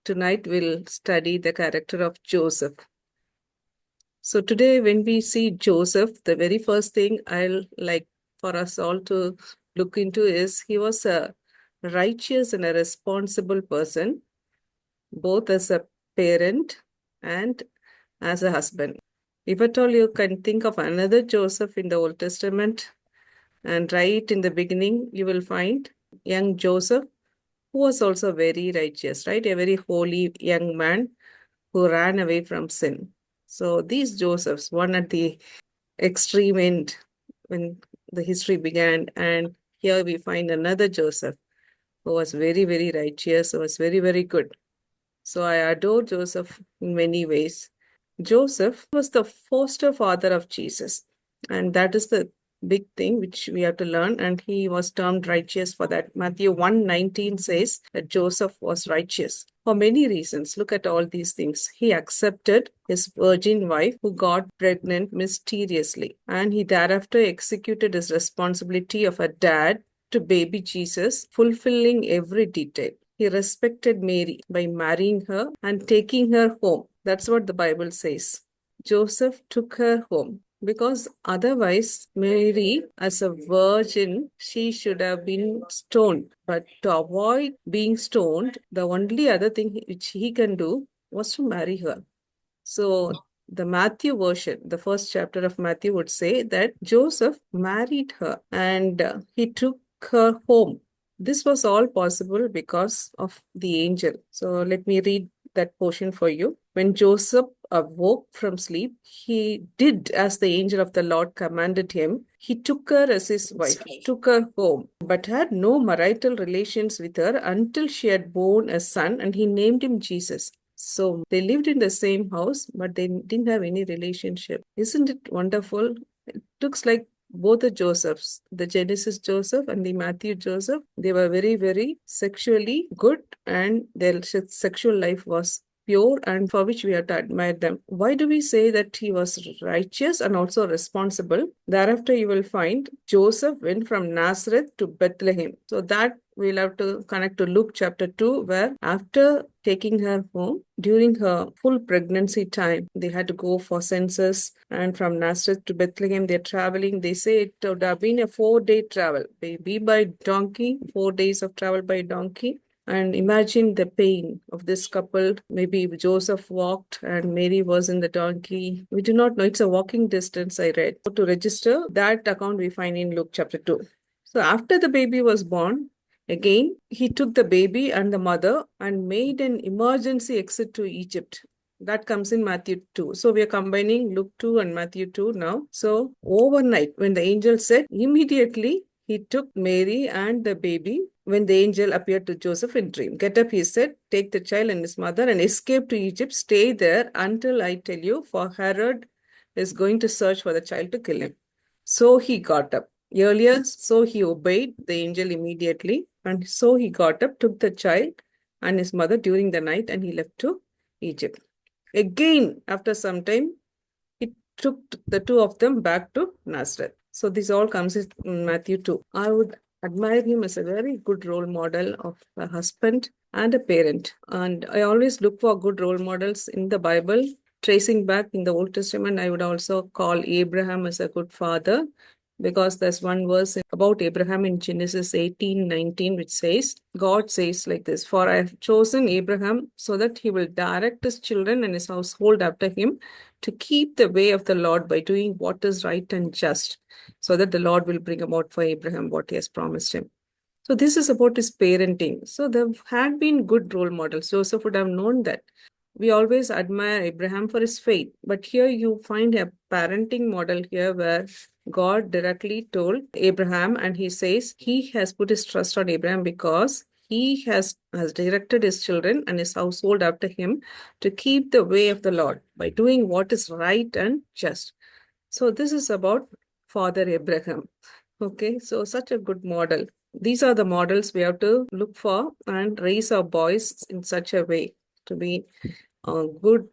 tonight we'll study the character of Joseph. So today when we see Joseph, the very first thing I'll like for us all to look into is he was a righteous and a responsible person, both as a parent and as a husband. If at all you can think of another Joseph in the Old Testament, and right in the beginning, you will find young Joseph, who was also very righteous, right? A very holy young man who ran away from sin. So these Josephs, one at the extreme end when the history began, and here we find another Joseph who was very, very righteous, who was very, very good. So I adore Joseph in many ways. Joseph was the foster father of Jesus, and that is the big thing which we have to learn. And he was termed righteous for that. Matthew 1:19 says that Joseph was righteous for many reasons. Look at all these things. He accepted his virgin wife who got pregnant mysteriously, and he thereafter executed his responsibility of a dad to baby Jesus, fulfilling every detail. He respected Mary by marrying her and taking her home. That's what the Bible says. Joseph took her home because otherwise, Mary, as a virgin, she should have been stoned. But to avoid being stoned, the only other thing which he can do was to marry her. So the Matthew version, the first chapter of Matthew would say that Joseph married her and he took her home. This was all possible because of the angel. So let me read that portion for you. When Joseph awoke from sleep, he did as the angel of the Lord commanded him. He took her as his wife, took her home, but had no marital relations with her until she had borne a son, and he named him Jesus. So they lived in the same house, but they didn't have any relationship. Isn't it wonderful? It looks like both the Josephs, the Genesis Joseph and the Matthew Joseph, they were very, very sexually good, and their sexual life was pure, and for which we have to admire them. Why do we say that he was righteous and also responsible? Thereafter, you will find Joseph went from Nazareth to Bethlehem. So that we'll have to connect to Luke chapter 2, where after taking her home, during her full pregnancy time, they had to go for census, and from Nazareth to Bethlehem, they're traveling. They say it would have been a 4-day travel, maybe by donkey, 4 days of travel by donkey. And imagine the pain of this couple. Maybe Joseph walked and Mary was in the donkey. We do not know. It's a walking distance, I read. To register, that account we find in Luke chapter 2. So after the baby was born, again, he took the baby and the mother and made an emergency exit to Egypt. That comes in Matthew 2. So we are combining Luke 2 and Matthew 2 now. So overnight, when the angel said, immediately he took Mary and the baby. When the angel appeared to Joseph in dream, get up, he said, take the child and his mother and escape to Egypt. Stay there until I tell you, for Herod is going to search for the child to kill him. So he got up. Earlier, so he obeyed the angel immediately. And so he got up, took the child and his mother during the night, and he left to Egypt. Again, after some time, he took the two of them back to Nazareth. So this all comes in Matthew 2. I would admire him as a very good role model of a husband and a parent. And I always look for good role models in the Bible. Tracing back in the Old Testament, I would also call Abraham as a good father, because there's one verse about Abraham in Genesis 18:19, which says, God says like this, for I have chosen Abraham so that he will direct his children and his household after him to keep the way of the Lord by doing what is right and just, so that the Lord will bring about for Abraham what he has promised him. So this is about his parenting. So there had been good role models. Joseph would have known that. We always admire Abraham for his faith, but here you find a parenting model here where God directly told Abraham, and he says he has put his trust on Abraham because he has directed his children and his household after him to keep the way of the Lord by doing what is right and just. So this is about Father Abraham. Okay, so such a good model. These are the models we have to look for and raise our boys in such a way to be good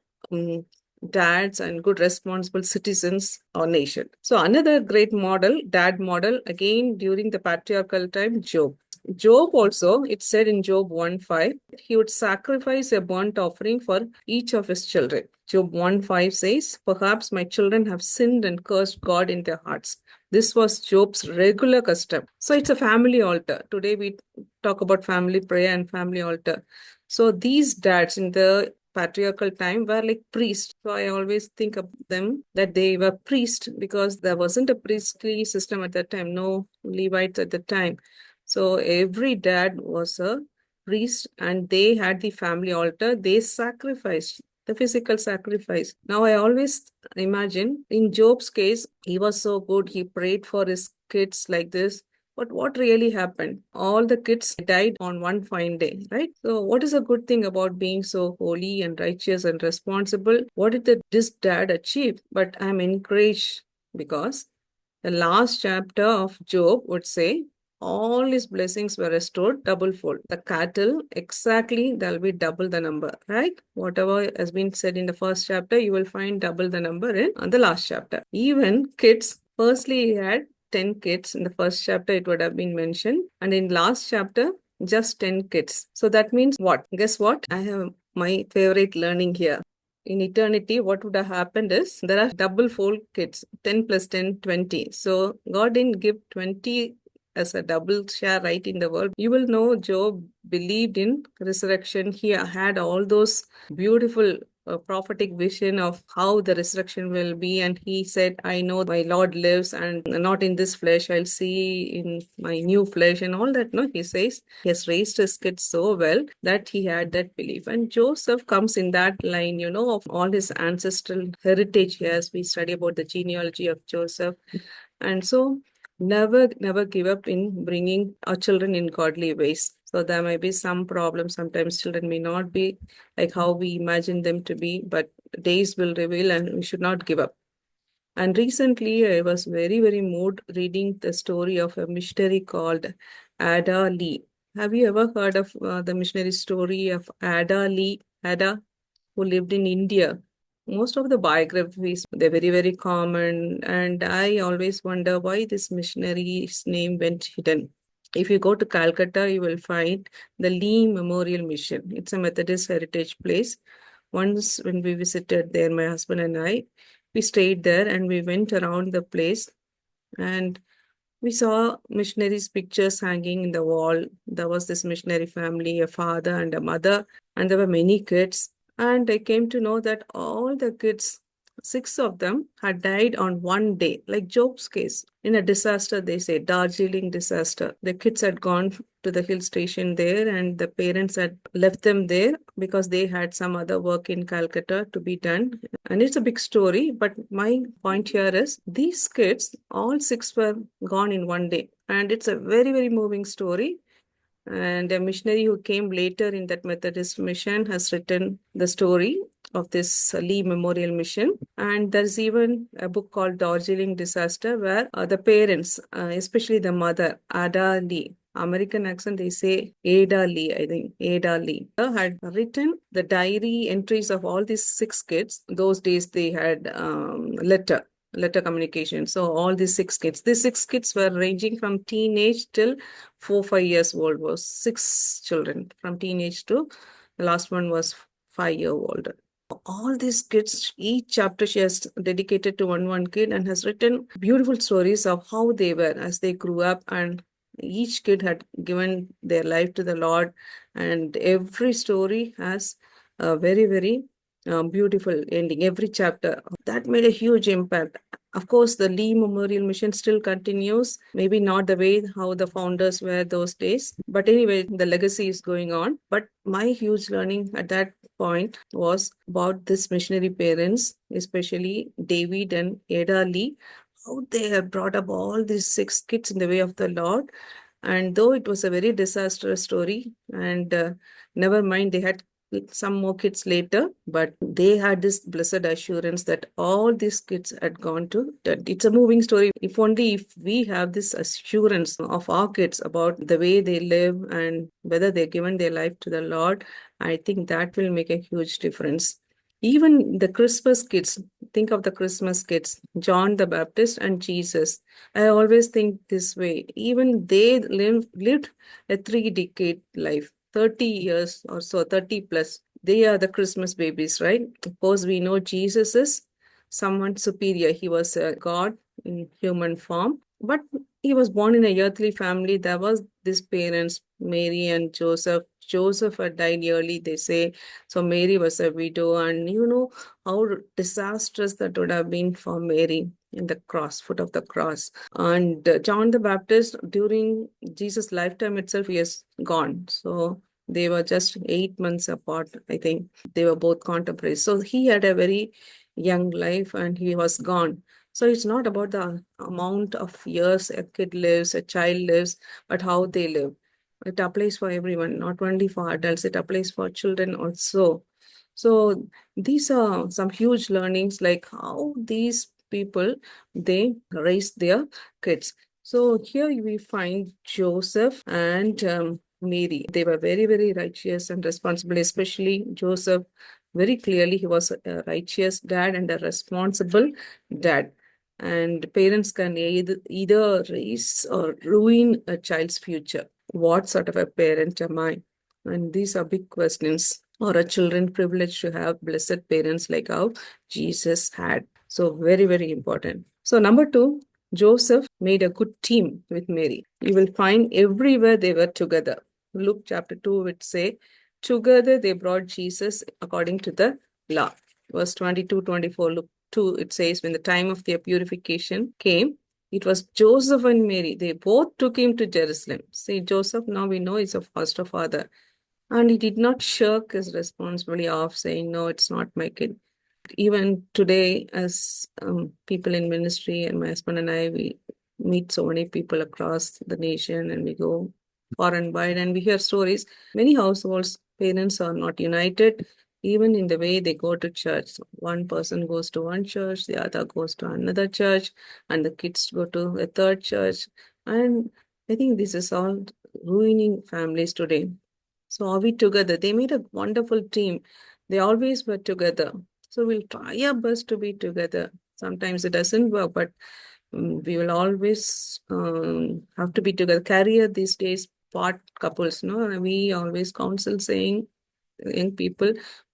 dads and good responsible citizens or nation. So another great model, dad model, again during the patriarchal time, Job. Job also, it said in Job 1:5, he would sacrifice a burnt offering for each of his children. Job 1:5 says, perhaps my children have sinned and cursed God in their hearts. This was Job's regular custom. So it's a family altar. Today we talk about family prayer and family altar. So these dads in the patriarchal time were like priests. So I always think of them that they were priests because there wasn't a priestly system at that time, no Levites at the time. So every dad was a priest and they had the family altar. They sacrificed the physical sacrifice. Now I always imagine in Job's case, he was so good. He prayed for his kids like this. But what really happened? All the kids died on one fine day, right? So, what is a good thing about being so holy and righteous and responsible? What did this dad achieve? But I'm encouraged because the last chapter of Job would say, all his blessings were restored double fold. The cattle, exactly, there'll be double the number, right? Whatever has been said in the first chapter, you will find double the number in the last chapter. Even kids, firstly, he had 10 kids. In the first chapter, it would have been mentioned. And in last chapter, just 10 kids. So that means what? Guess what? I have my favorite learning here. In eternity, what would have happened is there are double fold kids, 10 plus 10, 20. So God didn't give 20 as a double share right in the world. You will know Job believed in resurrection. He had all those beautiful prophetic vision of how the resurrection will be, and he said, I know my Lord lives and not in this flesh, I'll see in my new flesh and all that. No, he says he has raised his kids so well that he had that belief. And Joseph comes in that line, you know, of all his ancestral heritage here as we study about the genealogy of Joseph. And so never give up in bringing our children in godly ways. So there may be some problems. Sometimes children may not be like how we imagine them to be, but days will reveal and we should not give up. And recently I was very moved reading the story of a missionary called Ada Lee. Have you ever heard of the missionary story of Ada Lee? Ada, who lived in India. Most of the biographies, they're very common. And I always wonder why this missionary's name went hidden. If you go to Calcutta, you will find the Lee Memorial Mission. It's a Methodist heritage place. Once when we visited there, my husband and I, we stayed there and we went around the place and we saw missionaries' pictures hanging in the wall. There was this missionary family, a father and a mother, and there were many kids. And I came to know that all the kids, 6 of them, had died on one day, like Job's case. In a disaster, they say, Darjeeling disaster. The kids had gone to the hill station there, and the parents had left them there because they had some other work in Calcutta to be done. And it's a big story, but my point here is these kids, all 6 were gone in one day. And it's a very moving story. And a missionary who came later in that Methodist mission has written the story of this Lee Memorial Mission. And there's even a book called Darjeeling Disaster where the parents, especially the mother, Ada Lee, American accent, they say Ada Lee, I think, Ada Lee, had written the diary entries of all these 6 kids. Those days they had letter communication. So all these 6 kids were ranging from teenage till 4-5 years old. Was 6 children from teenage to the last one was 5-year-old. All these kids, each chapter she has dedicated to one kid and has written beautiful stories of how they were as they grew up, and each kid had given their life to the Lord, and every story has a very beautiful ending. Every chapter that made a huge impact. Of course, the Lee Memorial Mission still continues, maybe not the way how the founders were those days, but anyway, the legacy is going on. But my huge learning at that point was about this missionary parents, especially David and Ada Lee, how they have brought up all these 6 kids in the way of the Lord. And though it was a very disastrous story, and never mind, they had some more kids later, but they had this blessed assurance that all these kids had gone to death. It's a moving story. If only if we have this assurance of our kids about the way they live and whether they've given their life to the Lord, I think that will make a huge difference. Even the Christmas kids, think of the Christmas kids, John the Baptist and Jesus. I always think this way. Even they lived a 3 decade life, 30 years or so, 30 plus. They are the Christmas babies, right? Of course, we know Jesus is someone superior. He was a God in human form, but he was born in a earthly family. There was these parents, Mary and Joseph. Joseph had died early, they say, so Mary was a widow, and you know how disastrous that would have been for Mary in the foot of the cross. And John the Baptist, during Jesus' lifetime itself, he is gone. So they were just 8 months apart, I think. They were both contemporaries. So he had a very young life and he was gone. So it's not about the amount of years a kid lives, a child lives, but how they live. It applies for everyone, not only for adults, it applies for children also. So these are some huge learnings, like how these people, they raise their kids. So here we find Joseph and Mary. They were very, very righteous and responsible, especially Joseph. Very clearly, he was a righteous dad and a responsible dad. And parents can either raise or ruin a child's future. What sort of a parent am I? And these are big questions. Or a children privileged to have blessed parents like how Jesus had. So very, very important. So number two, Joseph made a good team with Mary. You will find everywhere they were together. Luke chapter 2 would say, together they brought Jesus according to the law. Verse 22, 24, Luke 2, it says, when the time of their purification came, it was Joseph and Mary. They both took him to Jerusalem. See, Joseph, now we know, is a foster father. And he did not shirk his responsibility of saying, no, it's not my kid. Even today, as people in ministry, and my husband and I, we meet so many people across the nation and we go far and wide and we hear stories. Many households, parents are not united, even in the way they go to church. One person goes to one church, the other goes to another church, and the kids go to a third church. And I think this is all ruining families today. So are we together? They made a wonderful team. They always were together. So we'll try our best to be together. Sometimes it doesn't work, but we will always have to be together. Career these days, part couples, no? We always counsel saying, young people,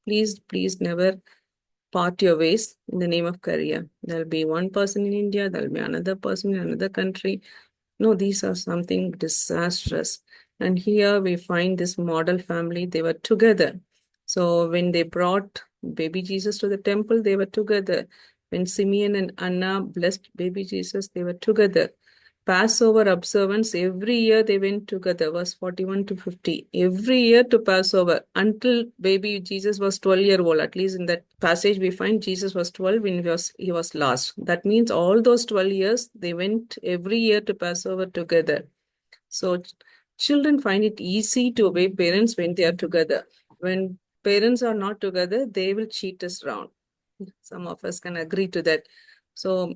please never part your ways in the name of career. There'll be one person in India, there'll be another person in another country. No, these are something disastrous. And here we find this model family, they were together. So when they brought baby Jesus to the temple, they were together. When Simeon and Anna blessed baby Jesus, they were together. Passover observance, every year they went together, verse 41 to 50. Every year to Passover until baby Jesus was 12-year-old. At least in that passage, we find Jesus was 12 when he was lost. That means all those 12 years, they went every year to Passover together. So children find it easy to obey parents when they are together. When parents are not together, they will cheat us around. Some of us can agree to that. So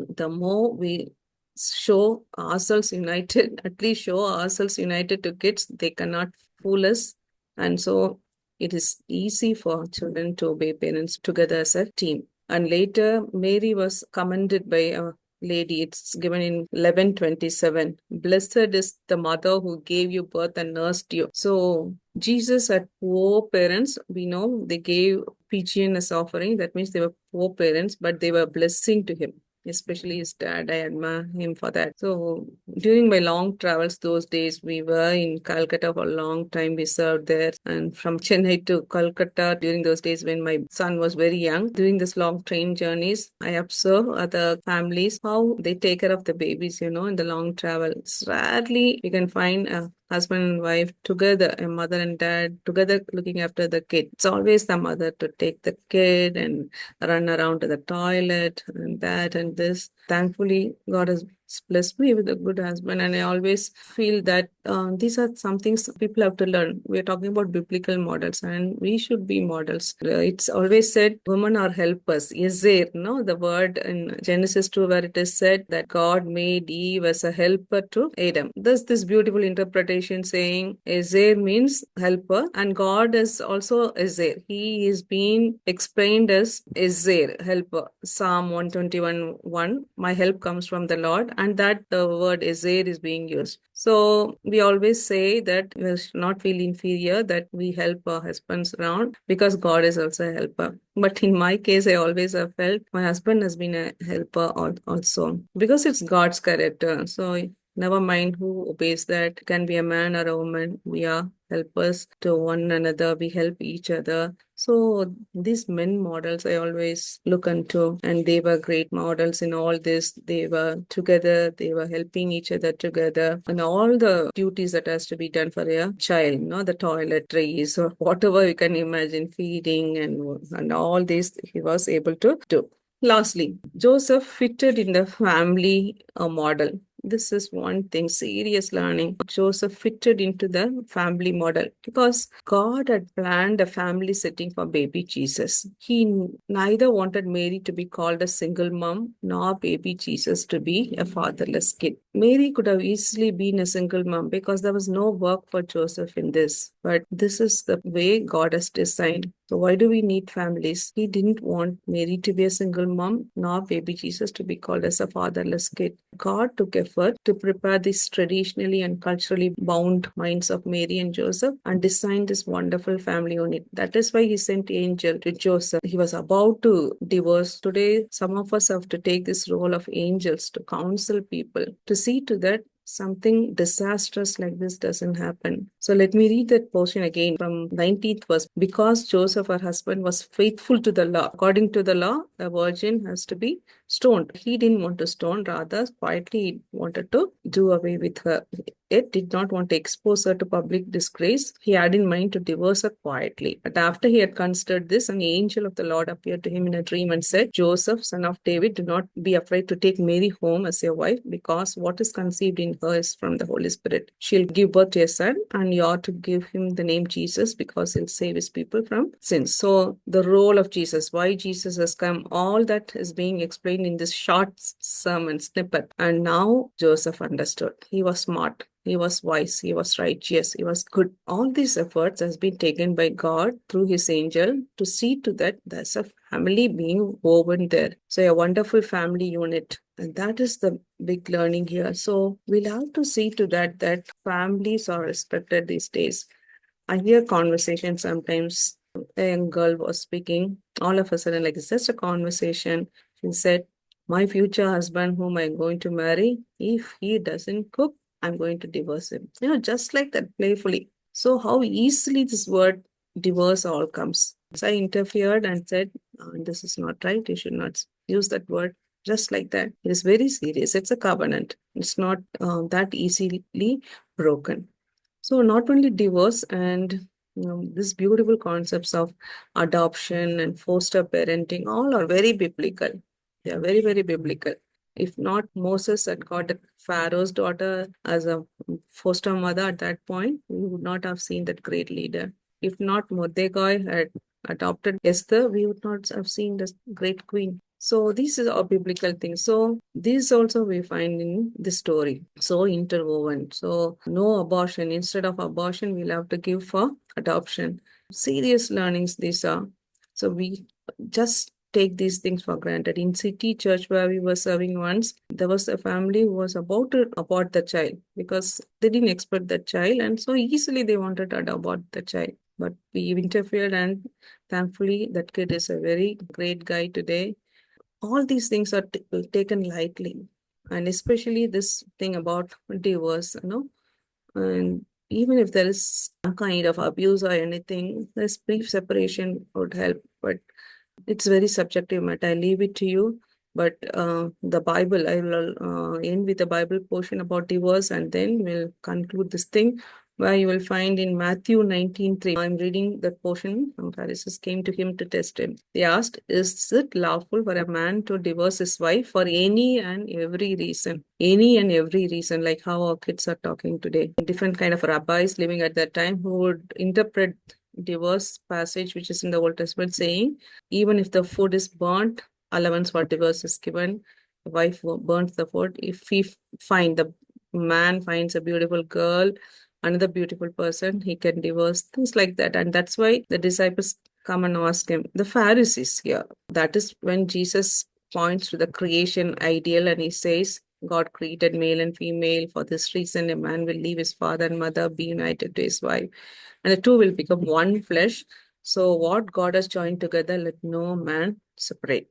the more we show ourselves united, at least show ourselves united to kids, they cannot fool us. And so it is easy for children to obey parents together as a team. And later, Mary was commended by a lady. It's given in 11:27. Blessed is the mother who gave you birth and nursed you. So Jesus had poor parents. We know they gave PGN as offering. That means they were poor parents, but they were a blessing to him, especially his dad. I admire him for that. So during my long travels those days, we were in Calcutta for a long time. We served there. And from Chennai to Calcutta during those days when my son was very young, during this long train journeys, I observe other families, how they take care of the babies, in the long travel. It's rarely you can find a husband and wife together, a mother and dad together looking after the kid. It's always the mother to take the kid and run around to the toilet and that and this. Thankfully, God has blessed me with a good husband. And I always feel that these are some things people have to learn. We're talking about biblical models, and we should be models. It's always said women are helpers. Is there, no? The word in Genesis 2 where it is said that God made Eve as a helper to Adam. There's this beautiful interpretation saying Ezer means helper, and God is also Ezer. He is being explained as Ezer, helper. Psalm 121:1, my help comes from the Lord, and that the word Ezer is being used. So we always say that we should not feel inferior that we help our husbands around because God is also a helper. But in my case, I always have felt my husband has been a helper also because it's God's character. So never mind who obeys that. It can be a man or a woman. We are helpers to one another. We help each other. So these men models I always look into, and they were great models in all this. They were together. They were helping each other together, and all the duties that has to be done for a child, the toiletries or whatever you can imagine, feeding and all this he was able to do. Lastly, Joseph fitted in the family model. This is one thing, serious learning. Joseph fitted into the family model because God had planned a family setting for baby Jesus. He neither wanted Mary to be called a single mom nor baby Jesus to be a fatherless kid. Mary could have easily been a single mom because there was no work for Joseph in this. But this is the way God has designed. So why do we need families? He didn't want Mary to be a single mom, nor baby Jesus to be called as a fatherless kid. God took effort to prepare these traditionally and culturally bound minds of Mary and Joseph and designed this wonderful family unit. That is why he sent angel to Joseph. He was about to divorce. Today, some of us have to take this role of angels to counsel people, to see to that something disastrous like this doesn't happen. So let me read that portion again from 19th verse. Because Joseph, her husband, was faithful to the law. According to the law, the virgin has to be stoned. He didn't want to stone, rather quietly he wanted to do away with her. It did not want to expose her to public disgrace. He had in mind to divorce her quietly. But after he had considered this, an angel of the Lord appeared to him in a dream and said, Joseph, son of David, do not be afraid to take Mary home as your wife, because what is conceived in her is from the Holy Spirit. She'll give birth to a son, and you ought to give him the name Jesus, because he'll save his people from sins. So the role of Jesus, why Jesus has come, all that is being explained in this short sermon snippet. And now Joseph understood. He was smart. He was wise, he was righteous, he was good. All these efforts has been taken by God through his angel to see to that there's a family being woven there. So a wonderful family unit. And that is the big learning here. So we'll have to see to that families are respected these days. I hear conversation sometimes. A young girl was speaking. All of a sudden, like it's just a conversation. She said, my future husband whom I'm going to marry, if he doesn't cook, I'm going to divorce him. Just like that, playfully. So how easily this word divorce all comes. So I interfered and said, this is not right. You should not use that word. Just like that. It is very serious. It's a covenant. It's not that easily broken. So not only divorce and these beautiful concepts of adoption and foster parenting, all are very biblical. They are very, very biblical. If not Moses had got Pharaoh's daughter as a foster mother at that point, we would not have seen that great leader. If not Mordecai had adopted Esther, we would not have seen this great queen. So these are biblical things. So these also we find in the story. So interwoven. So no abortion. Instead of abortion, we'll have to give for adoption. Serious learnings these are. So we just take these things for granted. In City Church where we were serving once, there was a family who was about to abort the child because they didn't expect the child, and so easily they wanted to abort the child. But we interfered, and thankfully that kid is a very great guy today. All these things are taken lightly, and especially this thing about divorce, and even if there is some kind of abuse or anything, this brief separation would help, but it's very subjective matter. I leave it to you. But the Bible, I will end with the Bible portion about divorce, and then we'll conclude this thing. where you will find in Matthew 19:3. I'm reading that portion. Some Pharisees came to him to test him. They asked, is it lawful for a man to divorce his wife for any and every reason? Any and every reason, like how our kids are talking today. Different kind of rabbis living at that time who would interpret divorce passage which is in the Old Testament saying, even if the food is burnt, allowance for divorce is given. The wife burns the food. If the man finds a beautiful girl, another beautiful person, he can divorce, things like that. And that's why the disciples come and ask him, the Pharisees here. That is when Jesus points to the creation ideal and he says, God created male and female. For this reason, a man will leave his father and mother, be united to his wife, and the two will become one flesh. So what God has joined together, let no man separate.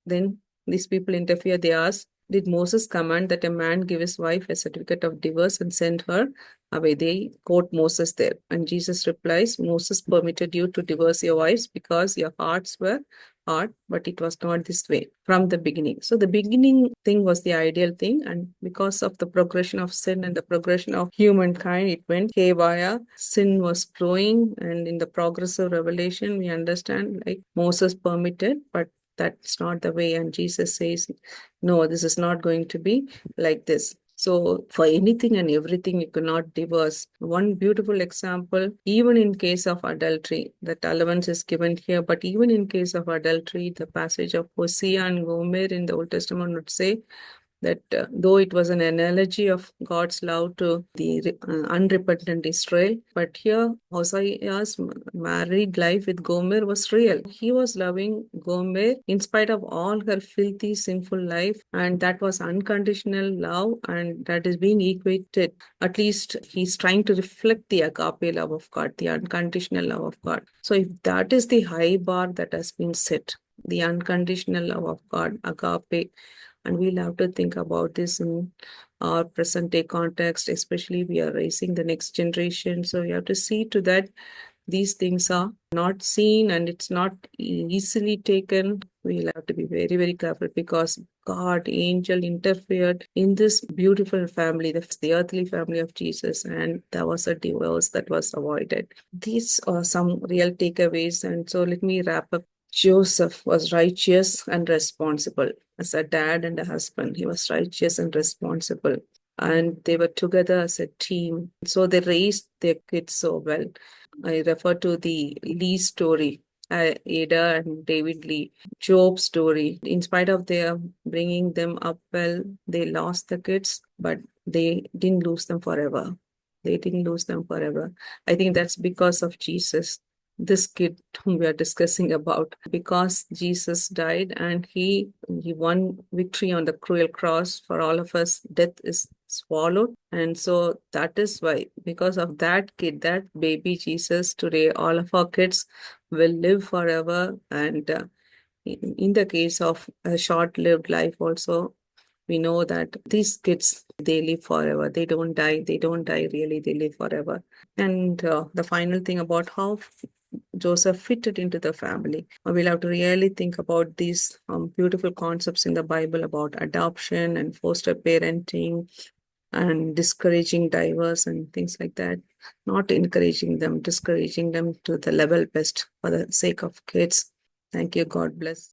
Then these people interfere. They ask, did Moses command that a man give his wife a certificate of divorce and send her away? They quote Moses there. And Jesus replies, Moses permitted you to divorce your wives because your hearts were hard, but it was not this way from the beginning. So the beginning thing was the ideal thing. And because of the progression of sin and the progression of humankind, it went haywire. Sin was growing. And in the progressive revelation, we understand like Moses permitted, but that's not the way. And Jesus says, no, this is not going to be like this. So for anything and everything, you cannot divorce. One beautiful example, even in case of adultery, that allowance is given here, but even in case of adultery, the passage of Hosea and Gomer in the Old Testament would say, that though it was an analogy of God's love to the unrepentant Israel, but here Hosea's married life with Gomer was real. He was loving Gomer in spite of all her filthy, sinful life, and that was unconditional love, and that is being equated. At least he's trying to reflect the agape love of God, the unconditional love of God. So if that is the high bar that has been set, the unconditional love of God, agape, and we'll have to think about this in our present day context, especially we are raising the next generation. So we have to see to that these things are not seen and it's not easily taken. We'll have to be very, very careful because God, angel interfered in this beautiful family, the earthly family of Jesus, and there was a divorce that was avoided. These are some real takeaways. And so let me wrap up. Joseph was righteous and responsible. As a dad and a husband, he was righteous and responsible. And they were together as a team. So they raised their kids so well. I refer to the Lee story, Ada and David Lee, Job's story. In spite of their bringing them up well, they lost the kids, but they didn't lose them forever. They didn't lose them forever. I think that's because of Jesus. This kid whom we are discussing about, because Jesus died and he won victory on the cruel cross for all of us. Death is swallowed, and so that is why, because of that kid, that baby Jesus, today all of our kids will live forever. And in the case of a short-lived life also, we know that these kids, they live forever. They don't die. They don't die really. They live forever. And the final thing about how Joseph fitted into the family. We'll have to really think about these beautiful concepts in the Bible about adoption and foster parenting and discouraging divorce and things like that. Not encouraging them, discouraging them to the level best for the sake of kids. Thank you. God bless.